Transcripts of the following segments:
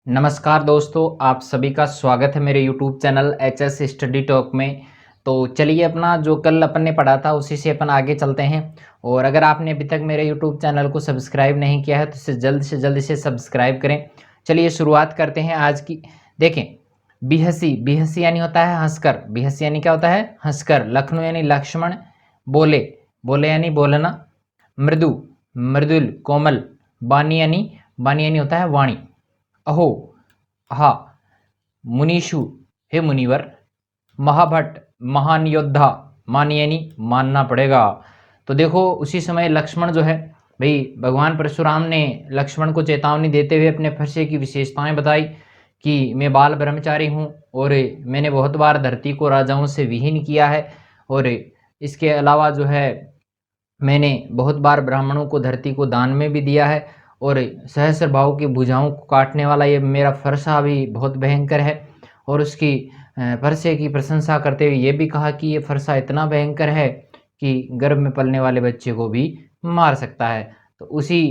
नमस्कार दोस्तों, आप सभी का स्वागत है मेरे YouTube channel HS study talk में। तो चलिए अपना जो कल अपन ने पढ़ा था उसी से अपन आगे चलते हैं। और अगर आपने अभी तक मेरे यूट्यूब चैनल को सब्सक्राइब नहीं किया है तो इसे जल्द से जल्द इसे सब्सक्राइब करें। चलिए शुरुआत करते हैं आज की। देखें, बिहसी बिहसी यानी होता है हंसकर। बिहसी यानी क्या होता है? हंसकर। लखनऊ यानी लक्ष्मण। बोले बोले यानी बोलना। मृदु मृदुल कोमल। बानी यानी होता है वाणी। अहो हा। मुनीषु हे मुनिवर। महाभट्ट महान योद्धा। मान यानी मानना पड़ेगा। तो देखो उसी समय लक्ष्मण जो है भाई, भगवान परशुराम ने लक्ष्मण को चेतावनी देते हुए अपने फरसे की विशेषताएं बताई कि मैं बाल ब्रह्मचारी हूँ और मैंने बहुत बार धरती को राजाओं से विहीन किया है। और इसके अलावा जो है मैंने बहुत बार ब्राह्मणों को धरती को दान में भी दिया है। और सहस्र भाव की भुजाओं को काटने वाला ये मेरा फरसा भी बहुत भयंकर है। और उसकी फरसे की प्रशंसा करते हुए ये भी कहा कि ये फरसा इतना भयंकर है कि गर्भ में पलने वाले बच्चे को भी मार सकता है। तो उसी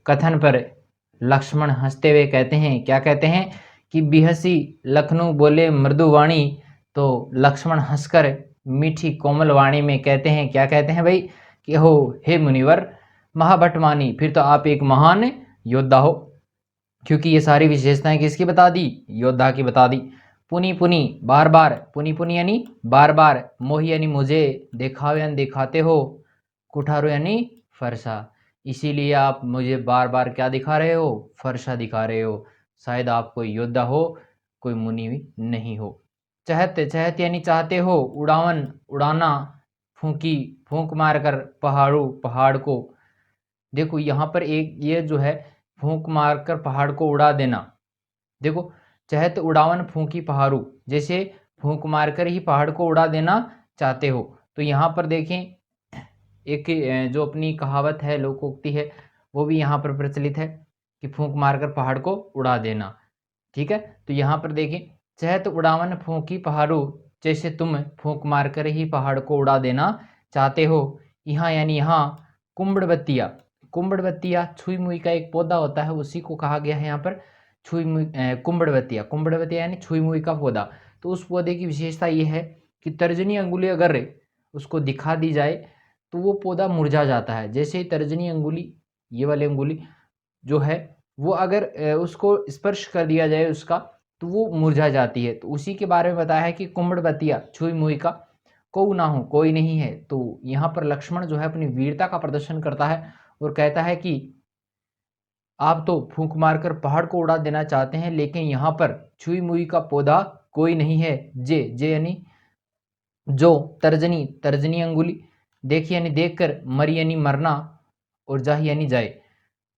कथन पर लक्ष्मण हंसते हुए कहते हैं, क्या कहते हैं कि बिहसी लखनऊ बोले मृदुवाणी। तो लक्ष्मण हंसकर मीठी कोमल वाणी में कहते हैं, क्या कहते हैं भाई कि हो हे मुनिवर महाभट्ट मानी, फिर तो आप एक महान योद्धा हो। क्योंकि ये सारी विशेषताएं किसकी बता दी? योद्धा की बता दी। पुनी पुनी बार बार। पुनी पुनी यानी बार बार। मोही यानी मुझे। दिखाओ यानी दिखाते हो। कुठारो यानी फरसा। इसीलिए आप मुझे बार बार क्या दिखा रहे हो? फरसा दिखा रहे हो। शायद आप कोई योद्धा हो, कोई मुनि नहीं हो। चहत चहत यानी चाहते हो। उड़ावन उड़ाना। फूंकी फूंक मारकर पहाड़ को। देखो यहाँ पर एक ये जो है फूंक मारकर पहाड़ को उड़ा देना। देखो, चहत उड़ावन फूंकी पहाड़ू, जैसे फूंक मारकर ही पहाड़ को उड़ा देना चाहते हो। तो यहाँ पर देखें एक जो अपनी कहावत है, लोकोक्ति है, वो भी यहाँ पर प्रचलित है कि फूंक मारकर पहाड़ को उड़ा देना। ठीक है, तो यहाँ पर देखें, चहत उड़ावन फूंकी पहाड़ू, जैसे तुम फूंक मारकर ही पहाड़ को उड़ा देना चाहते हो। यहाँ यानी यहाँ कुंभड़बत्तिया। कुंभड़बत्तिया छुई मुई का एक पौधा होता है, उसी को कहा गया है यहाँ पर छुई मुई कुंभड़बत्तिया। कुंभड़बत्तिया यानी छुई मुई का पौधा। तो उस पौधे की विशेषता ये है कि तर्जनी अंगुली अगर उसको दिखा दी जाए तो वो पौधा मुरझा जाता है। जैसे ही तर्जनी अंगुली, ये वाली अंगुली जो है, वो अगर उसको स्पर्श कर दिया जाए उसका, तो वो मुरझा जाती है। तो उसी के बारे में बताया है कि कुंभड़बत्तिया छुई मुई का कोई ना हो, कोई नहीं है। तो यहाँ पर लक्ष्मण जो है अपनी वीरता का प्रदर्शन करता है और कहता है कि आप तो फूंक मारकर पहाड़ को उड़ा देना चाहते हैं, लेकिन यहाँ पर छुई मुई का पौधा कोई नहीं है। जे जे यानी जो। तर्जनी तर्जनी अंगुली। देखी यानी देखकर। मरी यानी मरना। और जाही यानी जाए।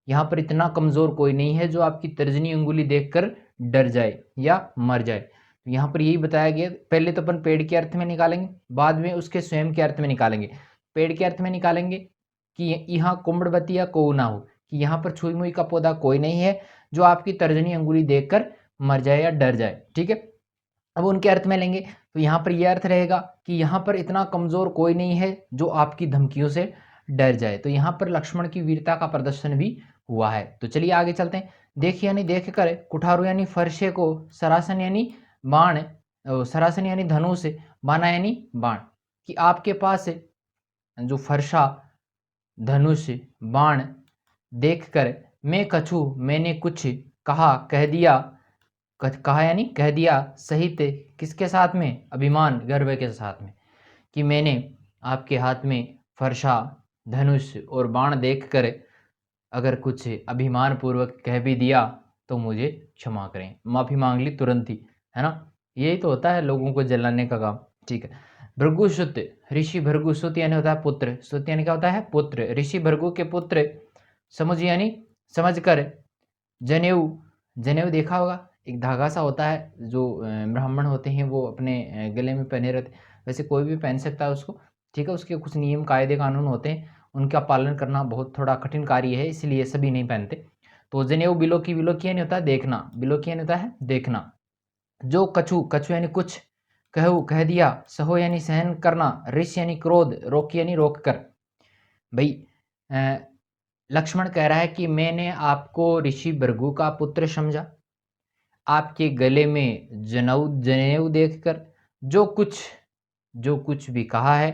यहाँ पर इतना कमज़ोर कोई नहीं है जो आपकी तर्जनी अंगुली देखकर डर जाए या मर जाए। तो यहाँ पर यही बताया गया। पहले तो अपन पेड़ के अर्थ में निकालेंगे, बाद में उसके स्वयं के अर्थ में निकालेंगे। पेड़ के अर्थ में निकालेंगे कि यहाँ कुंभड़बत्ती या को ना हो, कि यहाँ पर छुई मुई का पौधा कोई नहीं है जो आपकी तर्जनी अंगुली देखकर मर जाए या डर जाए। ठीक है, अब उनके अर्थ में लेंगे तो यहाँ पर यह अर्थ रहेगा कि यहाँ पर इतना कमज़ोर कोई नहीं है जो आपकी धमकियों से डर जाए। तो यहाँ पर लक्ष्मण की वीरता का प्रदर्शन भी हुआ है। तो चलिए आगे चलते हैं। देख यानी देख कर। कुठारू यानी फरसे को। सरासन यानी बाण। सरासन यानी धनुष। बाना यानी बाण। कि आपके पास जो फरसा, धनुष, बाण देखकर मैं कछु, मैंने कुछ कहा, कह दिया। कहा यानी कह दिया सहित किसके साथ में? अभिमान, गर्व के साथ में, कि मैंने आपके हाथ में फरसा, धनुष और बाण देखकर अगर कुछ अभिमान पूर्वक कह भी दिया तो मुझे क्षमा करें। माफ़ी मांग ली तुरंत ही, है ना? यही तो होता है लोगों को जलाने का काम। ठीक है। भृगुसुत, ऋषि भृगुसुत यानी होता है पुत्र। सुत यानी क्या होता है? पुत्र। ऋषि भृगु के पुत्र। समझ यानी समझ कर। जनेऊ, जनेऊ देखा होगा, एक धागा सा होता है जो ब्राह्मण होते हैं वो अपने गले में पहने रहते। वैसे कोई भी पहन सकता है उसको। ठीक है, उसके कुछ नियम कायदे कानून होते हैं, उनका पालन करना बहुत थोड़ा कठिन कार्य है, इसलिए सभी नहीं पहनते। तो जनेऊ बिलोकी, बिलोकी यानी होता है देखना, बिलोकी यानी होता है देखना। जो कछु, कछु यानी कुछ। कहू, कह दिया। सहो यानी सहन करना। ऋष यानी क्रोध। रोक यानी रोक कर। भाई लक्ष्मण कह रहा है कि मैंने आपको ऋषि भृगु का पुत्र समझा, आपके गले में जनेऊ देखकर जो कुछ भी कहा है,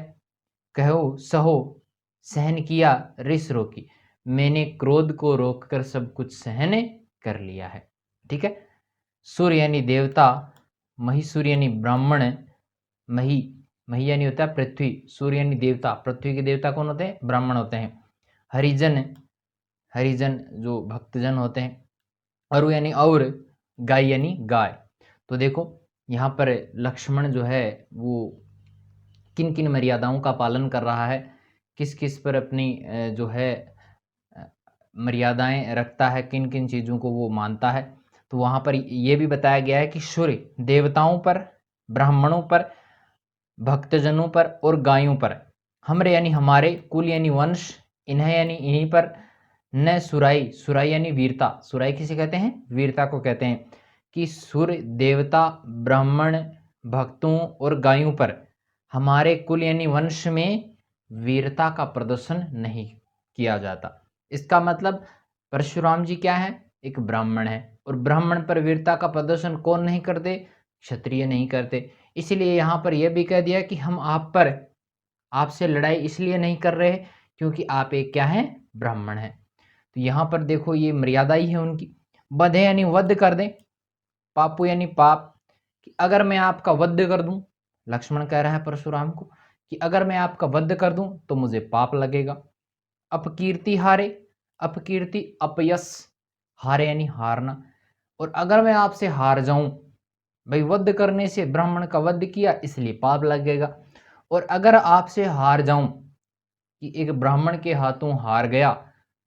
कहो सहो सहन किया रिस रोकी, मैंने क्रोध को रोककर सब कुछ सहन कर लिया है। ठीक है। सूर्य यानी देवता, महीसूर्य यानी ब्राह्मण, मही मही यानी होता है पृथ्वी, सूर्य यानी देवता, पृथ्वी के देवता कौन होते हैं? ब्राह्मण होते हैं। हरिजन, हरिजन जो भक्तजन होते हैं। अरु यानी और, गाय यानी गाय। तो देखो यहाँ पर लक्ष्मण जो है वो किन किन मर्यादाओं का पालन कर रहा है, किस किस पर अपनी जो है मर्यादाएं रखता है, किन किन चीज़ों को वो मानता है। तो वहाँ पर ये भी बताया गया है कि सूर्य देवताओं पर, ब्राह्मणों पर, भक्तजनों पर और गायों पर, हमरे यानी हमारे, कुल यानी वंश, इन्हें यानी इन्हीं पर, न सुराई, सुराई यानी वीरता, सुराई किसे कहते हैं? वीरता को कहते हैं। कि सूर्य देवता, ब्राह्मण, भक्तों और गायों पर, हमारे कुल यानी वंश में वीरता का प्रदर्शन नहीं किया जाता। इसका मतलब परशुराम जी क्या है? एक ब्राह्मण है, और ब्राह्मण पर वीरता का प्रदर्शन कौन नहीं करते? क्षत्रिय नहीं करते। इसलिए यहाँ पर यह भी कह दिया कि हम आपसे लड़ाई इसलिए नहीं कर रहे क्योंकि आप एक क्या है? ब्राह्मण हैं। तो यहाँ पर देखो ये मर्यादा ही है उनकी। वध यानी वध कर दें, पापू यानी पाप, कि अगर मैं आपका वध कर दूं, लक्ष्मण कह रहा है परशुराम को कि अगर मैं आपका वध कर दूं तो मुझे पाप लगेगा। अपकीर्ति हारे, अपकीर्ति अपयश, हारे यानी हारना, और अगर मैं आपसे हार जाऊं, भाई वध करने से, ब्राह्मण का वध किया इसलिए पाप लगेगा, और अगर आपसे हार जाऊं कि एक ब्राह्मण के हाथों हार गया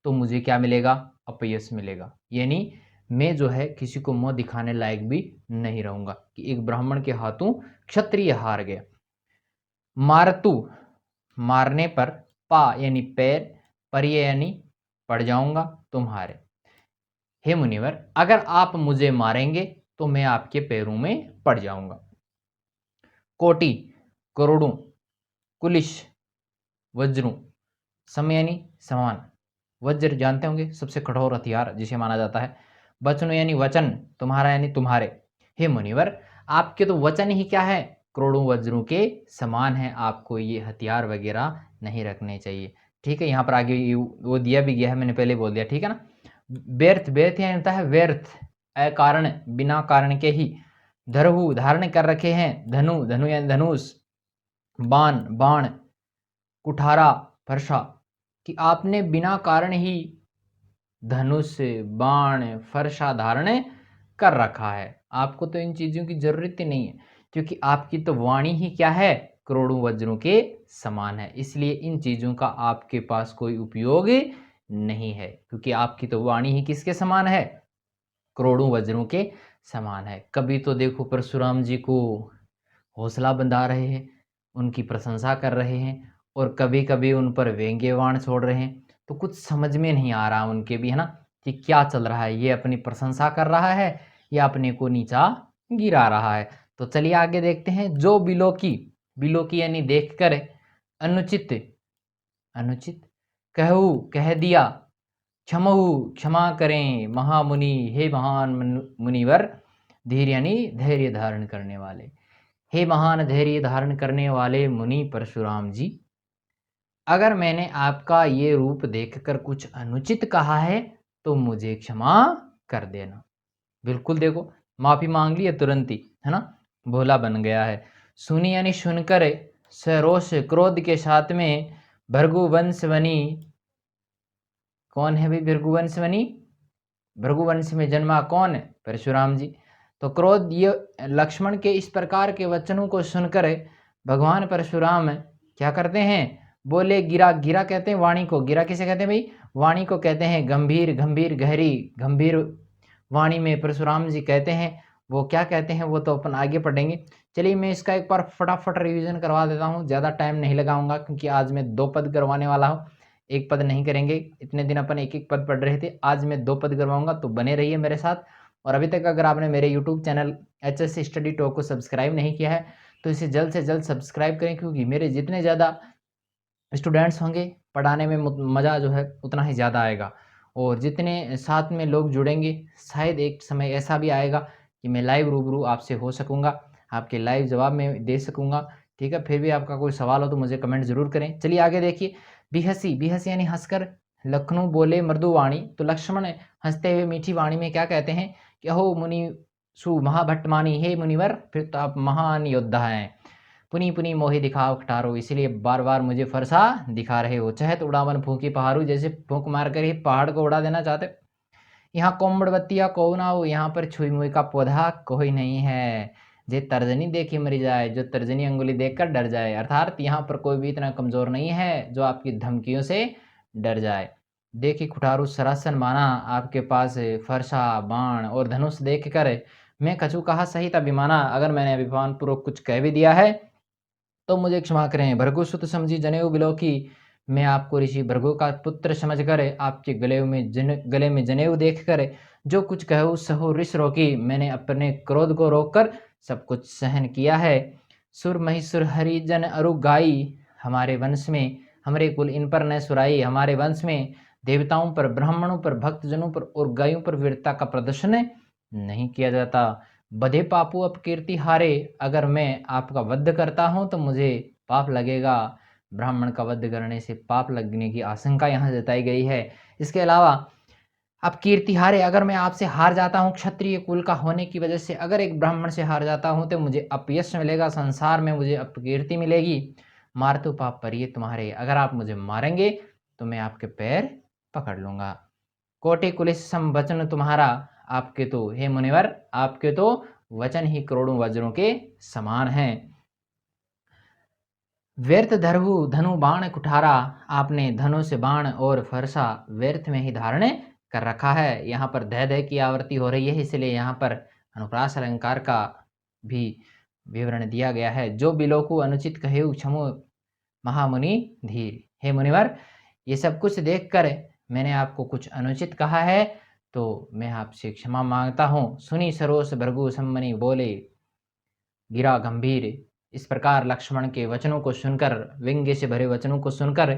तो मुझे क्या मिलेगा? अपयश मिलेगा। यानी मैं जो है किसी को मुंह दिखाने लायक भी नहीं रहूंगा कि एक ब्राह्मण के हाथों क्षत्रिय हार गया। मारतु, मारने पर, पा यानी पैर, पर्य यानी पड़ जाऊंगा तुम्हारे। हे मुनिवर, अगर आप मुझे मारेंगे तो मैं आपके पैरों में पड़ जाऊंगा। कोटि, करोड़ों, कुलिश, वज्रों, सम यानी समान, वज्र जानते होंगे सबसे कठोर हथियार जिसे माना जाता है। वचन यानी वचन, तुम्हारा यानी तुम्हारे। हे मुनिवर, आपके तो वचन ही क्या है? करोड़ों वज्रों के समान है, आपको ये हथियार वगैरह नहीं रखने चाहिए। ठीक है। यहाँ पर आगे वो दिया भी गया है, मैंने पहले बोल दिया, ठीक है ना। व्यर्थ, व्यर्थ यानी होता है व्यर्थ, अकारण, बिना कारण के ही। धरहु, धारण कर रखे हैं। धनु, धनु यानी धनुष। बाण, बाण। कुठारा, फरसा, कि आपने बिना कारण ही धनुष, बाण, फरसा धारण कर रखा है। आपको तो इन चीजों की जरूरत ही नहीं है, क्योंकि आपकी तो वाणी ही क्या है? करोड़ों वज्रों के समान है। इसलिए इन चीजों का आपके पास कोई उपयोग नहीं है, क्योंकि आपकी तो वाणी ही किसके समान है? करोड़ों वज्रों के समान है। कभी तो देखो परशुराम जी को हौसला बंधा रहे हैं, उनकी प्रशंसा कर रहे हैं, और कभी कभी उन पर व्यंग्य बाण छोड़ रहे हैं। तो कुछ समझ में नहीं आ रहा उनके भी, है ना, कि क्या चल रहा है, ये अपनी प्रशंसा कर रहा है या अपने को नीचा गिरा रहा है। तो चलिए आगे देखते हैं। जो बिलोकी, बिलोकी यानी देखकर, अनुचित, अनुचित, कहू कह दिया, क्षमहु क्षमा करें, महामुनि, हे महान मुनिवर, धीर यानी धैर्य धारण करने वाले। हे महान धैर्य धारण करने वाले मुनि परशुराम जी, अगर मैंने आपका ये रूप देखकर कुछ अनुचित कहा है तो मुझे क्षमा कर देना। बिल्कुल देखो, माफी मांग ली है तुरंत ही, है ना, भोला बन गया है। सुनी यानी सुनकर, सरोष क्रोध के साथ में, भृगुवंशवनी, कौन है भाई भृगुवंशवनी? भृगुवंश में जन्मा कौन है? परशुराम जी। तो क्रोध, ये लक्ष्मण के इस प्रकार के वचनों को सुनकर भगवान परशुराम क्या करते हैं? बोले गिरा, गिरा कहते हैं वाणी को। गिरा किसे कहते हैं भाई? वाणी को कहते हैं। गंभीर, गंभीर, गहरी, गंभीर वाणी में परशुराम जी कहते हैं। वो क्या कहते हैं वो तो अपन आगे पढ़ेंगे। चलिए मैं इसका एक बार फटाफट रिवीजन करवा देता हूँ, ज़्यादा टाइम नहीं लगाऊंगा, क्योंकि आज मैं 2 पद करवाने वाला हूँ, 1 पद नहीं करेंगे। इतने दिन अपन 1-1 पद पढ़ रहे थे, आज मैं 2 पद करवाऊंगा, तो बने रहिए मेरे साथ। और अभी तक अगर आपने मेरे YouTube channel HS study talk को सब्सक्राइब नहीं किया है तो इसे जल्द से जल्द सब्सक्राइब करें, क्योंकि मेरे जितने ज़्यादा स्टूडेंट्स होंगे, पढ़ाने में मज़ा जो है उतना ही ज़्यादा आएगा। और जितने साथ में लोग जुड़ेंगे, शायद एक समय ऐसा भी आएगा कि मैं लाइव रूबरू आपसे हो सकूँगा, आपके लाइव जवाब मैं दे सकूँगा, ठीक है। फिर भी आपका कोई सवाल हो तो मुझे कमेंट ज़रूर करें। चलिए आगे देखिए, बिहसी यानी हंसकर, लखनऊ बोले मृदु वाणी। तो लक्ष्मण हंसते हुए मीठी वाणी में क्या कहते हैं कि अहो मुनि सु महाभट्ट मानी, हे मुनिवर, फिर तो आप महान योद्धा हैं। पुनी पुनी मोहि दिखाओ खटारो, इसलिए बार बार मुझे फरसा दिखा रहे हो। चहत उड़ावन फूकी पहाड़ू, जैसे फूंक मार कर ही पहाड़ को उड़ा देना चाहते। यहाँ कोमड़बत्तिया को ना हो, यहाँ पर छुई मुई का पौधा कोई नहीं है। जे तर्जनी देखी मरी जाए, जो तर्जनी अंगुली देखकर डर जाए। अर्थात यहाँ पर कोई भी इतना कमजोर नहीं है जो आपकी धमकियों से डर जाए। देखी खुटारू सरासन माना, आपके पास फरसा बाण और धनुष देख कर मैं कछु कहा सही अभिमाना। अगर मैंने अभिमान पूर्वक कुछ कह भी दिया है तो मुझे क्षमा करें। भृगु सुत समझी जनेऊ बिलो की, मैं आपको ऋषि भृगु का पुत्र समझकर आपके गले में जनेऊ देखकर जो कुछ कहूँ सहो ऋष रोकी। मैंने अपने क्रोध को रोककर सब कुछ सहन किया है। सुर महिसुर हरिजन अरु गाई, हमारे वंश में हमारे कुल इन पर न सुराई। हमारे वंश में देवताओं पर, ब्राह्मणों पर, भक्तजनों पर और गायों पर वीरता का प्रदर्शन नहीं किया जाता। बधे पापू अपकीर्ति हारे, अगर मैं आपका वध करता हूं तो मुझे पाप लगेगा। ब्राह्मण का वध करने से पाप लगने की आशंका यहाँ जताई गई है। इसके अलावा अपकीर्ति हारे, अगर मैं आपसे हार जाता हूँ क्षत्रिय कुल का होने की वजह से, अगर एक ब्राह्मण से हार जाता हूँ तो मुझे अपयश मिलेगा, संसार में मुझे अपकीर्ति मिलेगी। मारतु पाप पर ये तुम्हारे, अगर आप मुझे मारेंगे तो मैं आपके पैर पकड़ लूंगा। कोटि कुलिस सम वचन तुम्हारा, आपके तो हे मुनिवर, आपके तो वचन ही करोड़ों वज्रों के समान हैं। व्यर्थ धरहु धनु बाण कुठारा, आपने धनु से बाण और फरसा व्यर्थ में ही धारण कर रखा है। यहाँ पर दह दह की आवृत्ति हो रही है, इसलिए यहाँ पर अनुप्रास अलंकार का भी विवरण दिया गया है। जो बिलोकु अनुचित कहेउ क्षमु महामुनि धीर, हे मुनिवर, ये सब कुछ देखकर मैंने आपको कुछ अनुचित कहा है तो मैं आपसे क्षमा मांगता हूँ। सुनी सरोस भृगु सम्मनि बोले, गिरा गंभीर। इस प्रकार लक्ष्मण के वचनों को सुनकर, व्यंग्य से भरे वचनों को सुनकर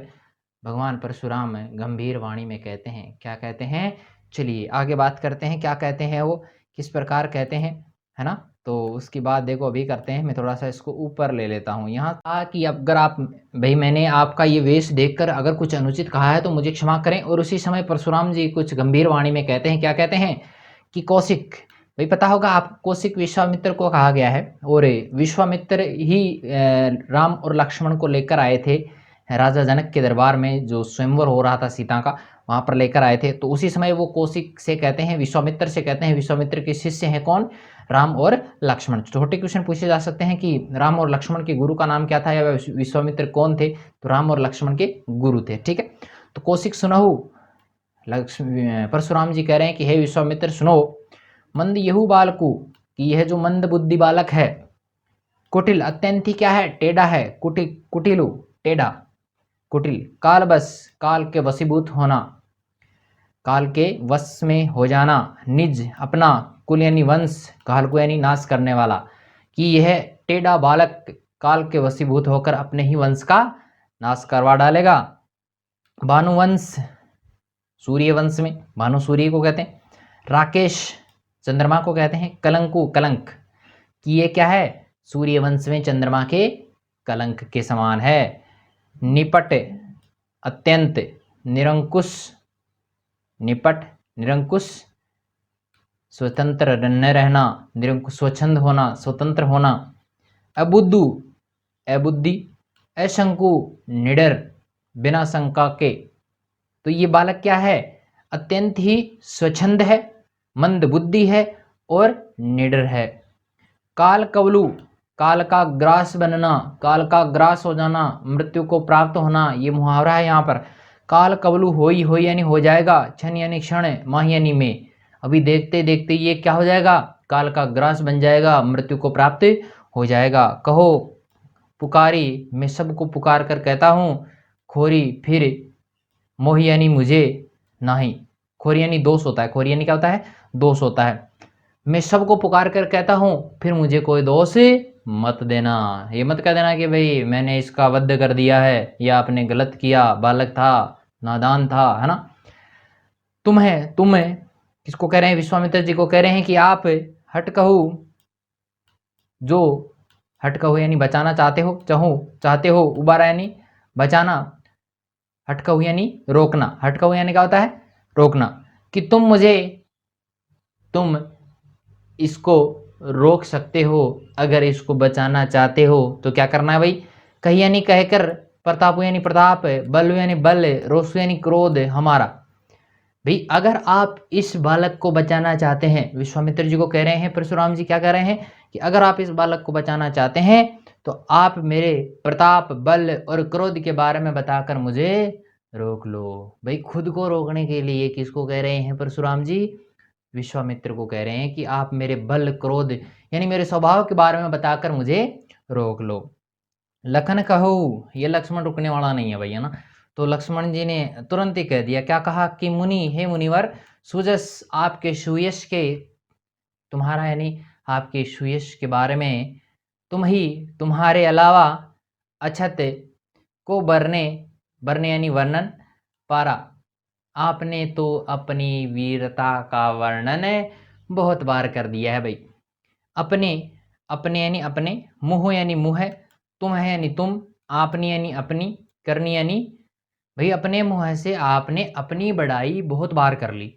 भगवान परशुराम गंभीर वाणी में कहते हैं। क्या कहते हैं, चलिए आगे बात करते हैं। क्या कहते हैं वो, किस प्रकार कहते हैं, है ना। तो उसकी बात देखो अभी करते हैं। मैं थोड़ा सा इसको ऊपर ले लेता हूँ। यहाँ कहा कि अगर आप भाई मैंने आपका ये वेश देखकर अगर कुछ अनुचित कहा है तो मुझे क्षमा करें। और उसी समय परशुराम जी कुछ गंभीर वाणी में कहते हैं। क्या कहते हैं कि कौशिक, भाई पता होगा आप, कौशिक विश्वामित्र को कहा गया है और विश्वामित्र ही राम और लक्ष्मण को लेकर आए थे राजा जनक के दरबार में, जो स्वयंवर हो रहा था सीता का, वहां पर लेकर आए थे। तो उसी समय वो कौशिक से कहते हैं, विश्वामित्र से कहते हैं, विश्वामित्र के शिष्य हैं कौन, राम और लक्ष्मण। छोटे क्वेश्चन पूछे जा सकते हैं कि राम और लक्ष्मण के गुरु का नाम क्या था या विश्वामित्र कौन थे, तो राम और लक्ष्मण के गुरु थे, ठीक है। तो कौशिक सुनहु, परशुराम जी कह रहे हैं कि हे विश्वामित्र सुनो, मंद यहू बालकु, कि यह जो मंद बुद्धि बालक है, कुटिल अत्यंत ही क्या है, टेढ़ा है, कुटिलु टेढ़ा, कुटिल, काल बस, काल के वशीभूत होना, काल के वश में हो जाना, निज अपना, कुल यानी वंश, काल को यानी नाश करने वाला, कि यह टेढ़ा बालक काल के वशीभूत होकर अपने ही वंश का नाश करवा डालेगा। भानुवंश, सूर्य वंश में भानु सूर्य को कहते हैं, राकेश चंद्रमा को कहते हैं, कलंकु कलंक, कि ये क्या है, सूर्य वंश में चंद्रमा के कलंक के समान है। निपट अत्यंत, निरंकुश, निपट निरंकुश, स्वतंत्र न रहना, निरंकुश स्वच्छंद होना, स्वतंत्र होना। अबुद्धू अबुद्धि, अशंकु निडर, बिना शंका के। तो ये बालक क्या है, अत्यंत ही स्वच्छंद है, मंद बुद्धि है और निडर है। काल कवलु, काल का ग्रास बनना, काल का ग्रास हो जाना, मृत्यु को प्राप्त होना, ये मुहावरा है यहाँ पर। काल कवलु होई यानी हो जाएगा, क्षण यानी क्षण, माह यानी में, अभी देखते देखते ये क्या हो जाएगा, काल का ग्रास बन जाएगा, मृत्यु को प्राप्त हो जाएगा। कहो पुकारी, मैं सबको पुकार कर कहता हूँ, खोरी फिर मोहि यानी मुझे नहीं, खोरी यानी दोष होता है, खोरी यानी क्या होता है, दोष होता है। मैं सबको पुकार कर कहता हूँ फिर मुझे कोई दोष मत देना, ये मत कह देना कि भाई मैंने इसका वध कर दिया है या आपने गलत किया, बालक था, नादान था, है ना। तुम किसको कह रहे हैं, विश्वामित्र जी को कह रहे हैं कि आप हट कहू, जो हट कहू यानी बचाना चाहते हो, चाहते हो, उबारा यानी बचाना, हट कहू यानी रोकना, हट कहू यानी क्या होता है, रोकना, कि तुम इसको रोक सकते हो, अगर इसको बचाना चाहते हो तो क्या करना है भाई, कही यानी कहकर, प्रताप यानी प्रताप, बल यानी बल, रोष यानी क्रोध हमारा। भाई अगर आप इस बालक को बचाना चाहते हैं, विश्वामित्र जी को कह रहे हैं, परशुराम जी क्या कह रहे हैं कि अगर आप इस बालक को बचाना चाहते हैं तो आप मेरे प्रताप, बल और क्रोध के बारे में बताकर मुझे रोक लो। भाई खुद को रोकने के लिए किसको कह रहे हैं परशुराम जी, विश्वामित्र को कह रहे हैं कि आप मेरे बल, क्रोध यानी मेरे स्वभाव के बारे में बताकर मुझे रोक लो। लखन कहो, ये लक्ष्मण रुकने वाला नहीं है भैया ना, तो लक्ष्मण जी ने तुरंत ही कह दिया, क्या कहा कि मुनि, हे मुनिवर, सुजस आपके सुयश के, तुम्हारा यानी आपके सुयश के बारे में, तुम्हारे अलावा अछत को बरने, बरने यानी वर्णन, पारा, आपने तो अपनी वीरता का वर्णन बहुत बार कर दिया है भाई। अपने, अपने यानी अपने, मुँह यानी मुँह, तुम है यानी तुम, आपने यानी अपनी, करनी यानी भाई अपने मुँह से आपने अपनी बड़ाई बहुत बार कर ली,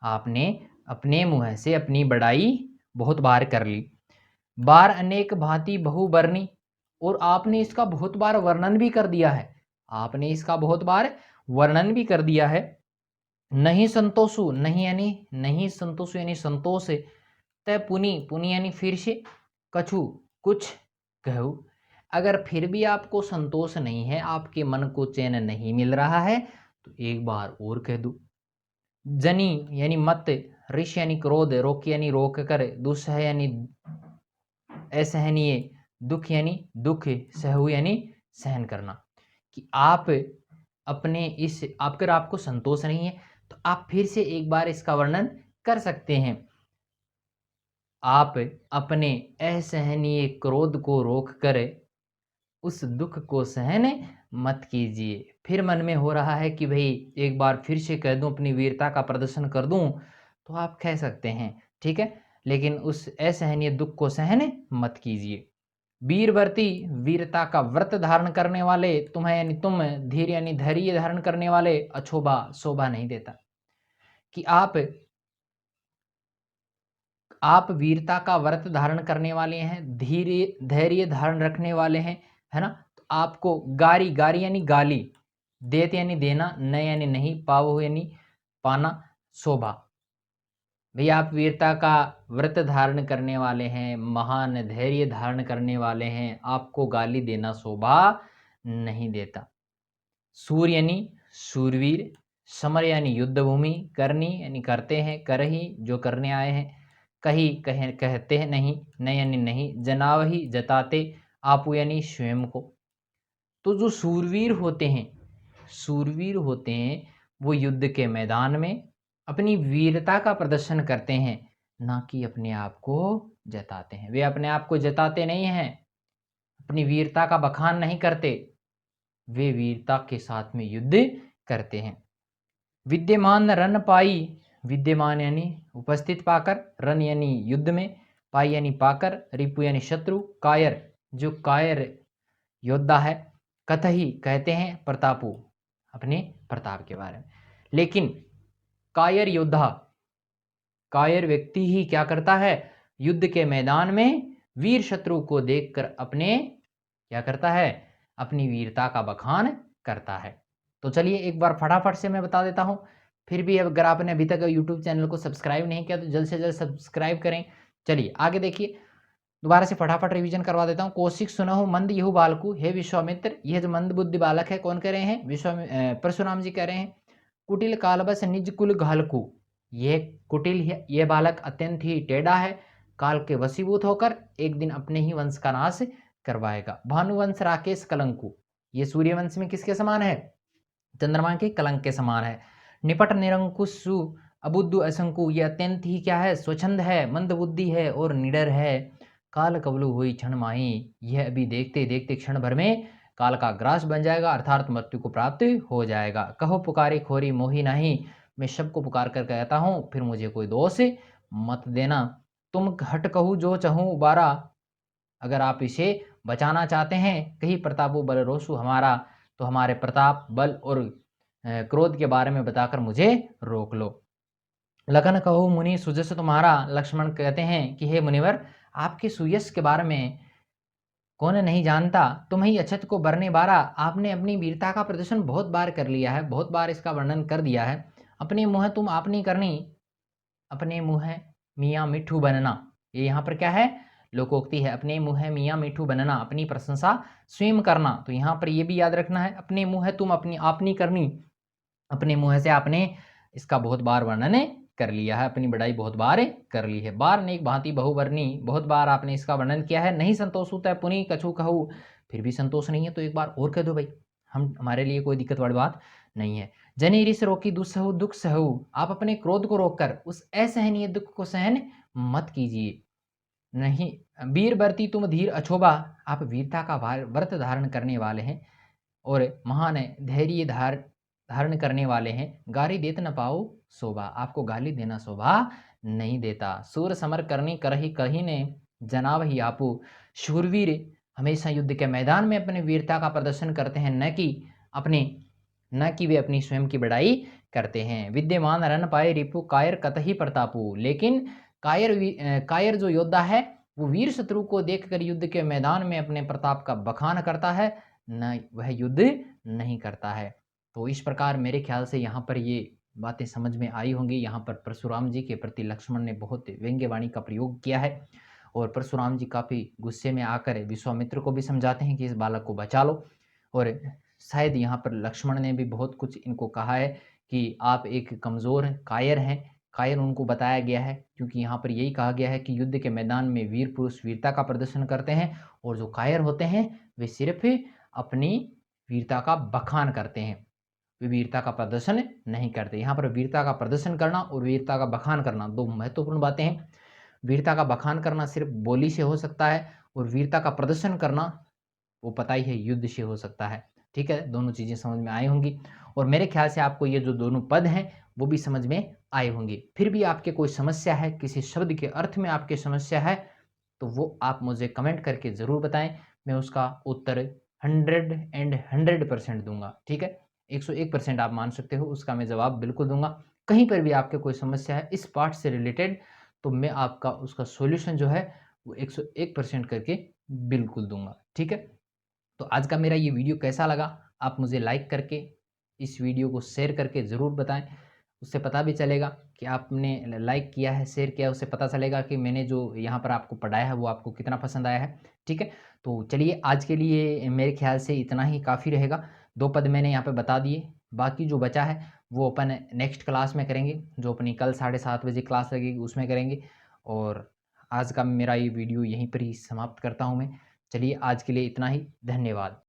आपने अपने मुँह से अपनी बड़ाई बहुत बार कर ली। बार अनेक भांति बहुबरनी, और आपने इसका बहुत बार वर्णन भी कर दिया है, आपने इसका बहुत बार वर्णन भी कर दिया है। नहीं संतोषु, नहीं यानी नहीं, संतोषु यानी संतोष, तय पुनि, पुनि यानी फिर से, कछु कुछ कहूँ, अगर फिर भी आपको संतोष नहीं है, आपके मन को चैन नहीं मिल रहा है तो एक बार और कह दूँ। जनी यानी मत, ऋष यानी क्रोध, रोक यानी रोक कर, दुस्सह यानी असहनीय, दुख यानी दुख, सहु यानी सहन करना, कि आप अपने इस, अगर आपको संतोष नहीं है तो आप फिर से एक बार इसका वर्णन कर सकते हैं। आप अपने असहनीय क्रोध को रोक कर उस दुख को सहन मत कीजिए। फिर मन में हो रहा है कि भाई एक बार फिर से कह दूं, अपनी वीरता का प्रदर्शन कर दूं, तो आप कह सकते हैं, ठीक है, लेकिन उस असहनीय दुख को सहन मत कीजिए। वीरवर्ती, वीरता का व्रत धारण करने वाले, तुम्हें यानी तुम, धीर यानी धैर्य धारण करने वाले, अछोभा, शोभा नहीं देता, कि आप वीरता का व्रत धारण करने वाले हैं, धीरे धैर्य धारण रखने वाले हैं, है ना, तो आपको गारी, गारी यानी गाली, देत यानी देना, न यानी नहीं, पाव यानी पाना, शोभा, भैया आप वीरता का व्रत धारण करने वाले हैं, महान धैर्य धारण करने वाले हैं, आपको गाली देना शोभा नहीं देता। सूर यानी सूरवीर, समर यानी युद्ध भूमि, करनी यानी करते हैं, करही जो करने आए हैं, कही कहते हैं नहीं, न यानी नहीं, जनावही जताते, आपू यानी स्वयं को। तो जो सूरवीर होते हैं वो युद्ध के मैदान में अपनी वीरता का प्रदर्शन करते हैं, ना कि अपने आप को जताते हैं। वे अपने आप को जताते नहीं हैं, अपनी वीरता का बखान नहीं करते, वे वीरता के साथ में युद्ध करते हैं। विद्यमान रन पाई, विद्यमान यानी उपस्थित पाकर, रन यानी युद्ध में, पाई यानी पाकर, रिपु यानी शत्रु, कायर जो कायर योद्धा है, कथही कहते हैं, प्रतापु अपने प्रताप के बारे में। लेकिन कायर योद्धा, कायर व्यक्ति ही क्या करता है, युद्ध के मैदान में वीर शत्रु को देखकर अपने क्या करता है, अपनी वीरता का बखान करता है। तो चलिए एक बार फटाफट से मैं बता देता हूं, फिर भी अगर आपने अभी तक यूट्यूब चैनल को सब्सक्राइब नहीं किया तो जल्द से जल्द सब्सक्राइब करें। चलिए आगे देखिए, दोबारा से फटाफट रिवीजन करवा देता हूँ। कौशिक सुनहु मंद यहु बालकु, हे विश्वामित्र, यह जो मंद बुद्धि बालक है कौन कह रहे हैं, परशुराम जी कह रहे हैं। कुटिल कालबस निज कुल घालकु, यह कुटिल यह बालक अत्यंत ही टेढ़ा है, काल के वशीभूत होकर एक दिन अपने ही वंश का नाश करवाएगा। भानुवंश राकेश कलंकु, ये सूर्यवंश में किसके समान है, चंद्रमा के कलंक के समान है। निपट निरंकुशु अबुद्धु असंकु, यह अत्यंत ही क्या है, स्वच्छंद है, मंद बुद्धि है और निडर है। काल कबलु हुई क्षण माही, यह अभी देखते देखते क्षण भर में काल का ग्रास बन जाएगा, अर्थात मृत्यु को प्राप्त हो जाएगा। कहो पुकारे खोरी मोही नहीं, मैं सबको पुकार कर कहता हूँ, फिर मुझे कोई दोष मत देना। तुम घट कहूँ जो चहूँ उबारा, अगर आप इसे बचाना चाहते हैं, कही प्रतापो बल रोसु हमारा, तो हमारे प्रताप, बल और क्रोध के बारे में बताकर मुझे रोक लो। लखन कहो मुनि सुजस तुम्हारा, लक्ष्मण कहते हैं कि हे मुनिवर, आपके सुयश के बारे में कौन नहीं जानता, तुम ही अछत को बरने बारा। आपने अपनी वीरता का प्रदर्शन बहुत बार कर लिया है, बहुत बार इसका वर्णन कर दिया है। अपने मुँह तुम आपनी करनी, अपने मुँह मियाँ मिट्ठू बनना। ये यहाँ पर क्या है, लोकोक्ति है। अपने मुँह मियाँ मिट्ठू बनना, अपनी प्रशंसा स्वयं करना। तो यहाँ पर ये भी याद रखना है, अपने मुँह तुम अपनी आपनी करनी, अपने मुँह से आपने इसका बहुत बार वर्णन कर लिया है, अपनी बड़ाई बहुत बार कर ली है। बार नेक भांति बहुवर्णी, बहुत बार आपने इसका वर्णन किया है। नहीं संतोष होता है पुनि कछु कहूँ, फिर भी संतोष नहीं है तो एक बार और कह दो भाई, हमारे लिए कोई दिक्कत वाली बात नहीं है। जनी रिस रोकी दुस्सहु दुख सहु, आप अपने क्रोध को रोककर उस असहनीय दुख को सहन मत कीजिए। नहीं वीर बरती तुम धीर अछोबा, आप वीरता का व्रत धारण करने वाले हैं और महान धैर्य धारण करने वाले हैं। गाली देत न पाओ शोभा, आपको गाली देना शोभा नहीं देता। सूर समर करनी करही कही ने, जनाब ही आपू, शूरवीर हमेशा युद्ध के मैदान में अपने वीरता का प्रदर्शन करते हैं, न कि वे अपनी स्वयं की बड़ाई करते हैं। विद्यमान रन पाए रिपु, कायर कतही प्रतापू, लेकिन कायर जो योद्धा है वो वीर शत्रु को देखकर युद्ध के मैदान में अपने प्रताप का बखान करता है, न वह युद्ध नहीं करता है। तो इस प्रकार मेरे ख्याल से यहाँ पर ये बातें समझ में आई होंगी। यहाँ पर परशुराम जी के प्रति लक्ष्मण ने बहुत व्यंग्यवाणी का प्रयोग किया है और परशुराम जी काफ़ी गुस्से में आकर विश्वामित्र को भी समझाते हैं कि इस बालक को बचा लो। और शायद यहाँ पर लक्ष्मण ने भी बहुत कुछ इनको कहा है कि आप एक कमज़ोर कायर हैं। कायर उनको बताया गया है क्योंकि यहाँ पर यही कहा गया है कि युद्ध के मैदान में वीर पुरुष वीरता का प्रदर्शन करते हैं और जो कायर होते हैं वे सिर्फ अपनी वीरता का बखान करते हैं, वे वीरता का प्रदर्शन नहीं करते। यहाँ पर वीरता का प्रदर्शन करना और वीरता का बखान करना दो महत्वपूर्ण बातें हैं। वीरता का बखान करना सिर्फ बोली से हो सकता है और वीरता का प्रदर्शन करना वो पता ही है युद्ध से हो सकता है। ठीक है, दोनों चीज़ें समझ में आई होंगी और मेरे ख्याल से आपको ये जो दोनों पद हैं वो भी समझ में आए होंगे। फिर भी आपके कोई समस्या है, किसी शब्द के अर्थ में आपकी समस्या है, तो वो आप मुझे कमेंट करके ज़रूर बताएं। मैं उसका उत्तर 100% दूंगा। ठीक है, 101% आप मान सकते हो, उसका मैं जवाब बिल्कुल दूंगा। कहीं पर भी आपके कोई समस्या है इस पार्ट से रिलेटेड, तो मैं आपका उसका सॉल्यूशन जो है वो 101% करके बिल्कुल दूंगा। ठीक है, तो आज का मेरा ये वीडियो कैसा लगा आप मुझे लाइक करके इस वीडियो को शेयर करके ज़रूर बताएं। उससे पता भी चलेगा कि आपने लाइक किया है, शेयर किया है, उससे पता चलेगा कि मैंने जो यहाँ पर आपको पढ़ाया है वो आपको कितना पसंद आया है। ठीक है, तो चलिए आज के लिए मेरे ख्याल से इतना ही काफ़ी रहेगा। 2 पद मैंने यहाँ पे बता दिए, बाकी जो बचा है वो अपन नेक्स्ट क्लास में करेंगे, जो अपनी कल 7:30 बजे क्लास लगेगी उसमें करेंगे। और आज का मेरा ये वीडियो यहीं पर ही समाप्त करता हूँ मैं। चलिए आज के लिए इतना ही, धन्यवाद।